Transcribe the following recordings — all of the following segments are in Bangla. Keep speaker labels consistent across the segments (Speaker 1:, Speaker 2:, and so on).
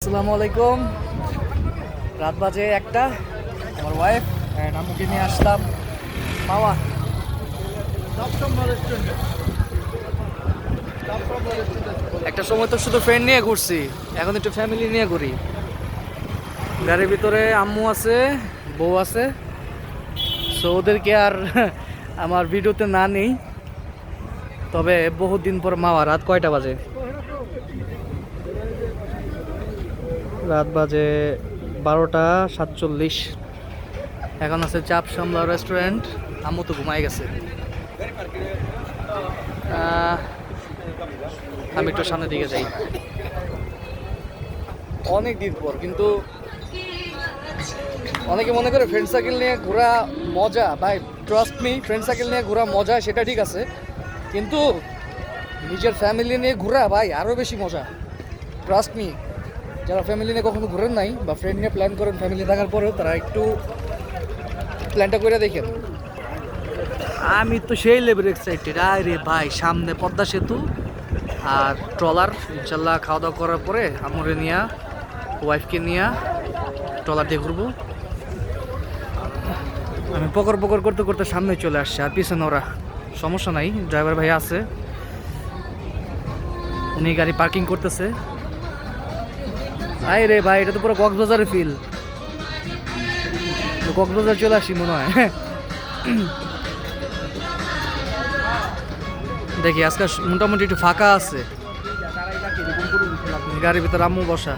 Speaker 1: আসসালামু আলাইকুম। রাত বাজে একটা। আমার ওয়াইফ আম্মুকে নিয়ে আসলাম মাওয়া। একটা সময় তো শুধু ফ্রেন্ড নিয়ে ঘুরছি, এখন একটু ফ্যামিলি নিয়ে ঘুরি। গাড়ির ভিতরে আম্মু আছে, বউ আছে, সো ওদেরকে আর আমার ভিডিওতে না নেই। তবে বহুত দিন পর মাওয়া। রাত কয়টা বাজে? রাত বাজে 12:47। এখন আছে চাপ সামলা রেস্টুরেন্ট। আম্মু তো ঘুমাই গেছে। আমি একটু সামনের দিকে যাই। অনেক দিন পর, কিন্তু অনেকে মনে করে ফ্রেন্ড সার্কেল নিয়ে ঘোরা মজা। ভাই ট্রাস্ট মি, ফ্রেন্ড সার্কেল নিয়ে ঘোরা মজা সেটা ঠিক আছে, কিন্তু নিজের ফ্যামিলি নিয়ে ঘোরা ভাই আরও বেশি মজা। ট্রাস্ট মি, যারা ফ্যামিলি নিয়ে কখনো ঘুরেন নাই বা ফ্রেন্ড নিয়ে প্ল্যান করেন ফ্যামিলি থাকার পরেও, তারা একটু প্ল্যানটা করে দেখেন। আমি তো সেই লেভেল এক্সাইটেড। আরে ভাই, সামনে পদ্মা সেতু আর ট্রলার। ইনশাল্লাহ খাওয়া দাওয়া করার পরে আমরে নিয়ে, ওয়াইফকে নিয়ে ট্রলার দিয়ে ঘুরবো। আমি পকর পকর করতে করতে সামনে চলে আসছে, আর পিছনে ওরা। সমস্যা নাই, ড্রাইভার ভাই আছে, উনি গাড়ি পার্কিং করতেছে। আই রে ভাই, এটা তো পুরো কক্সবাজারের ফিল। কক্সবাজার চলে আসি মনে হয়। দেখি আজকে মোটামুটি একটু ফাঁকা আছে। গাড়ির ভিতরে আম্মু বসা।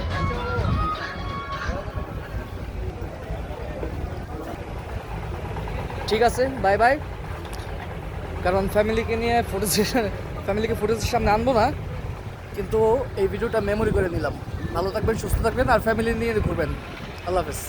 Speaker 1: ঠিক আছে, বাই বাই। কারণ ফ্যামিলিকে নিয়ে ফ্যামিলিকে ফুটেজের সামনে আনবো না, কিন্তু এই ভিডিওটা মেমোরি করে নিলাম। ভালো থাকবেন, সুস্থ থাকবেন, আর ফ্যামিলি নিয়ে ঘুরবেন। আল্লাহ হাফেজ।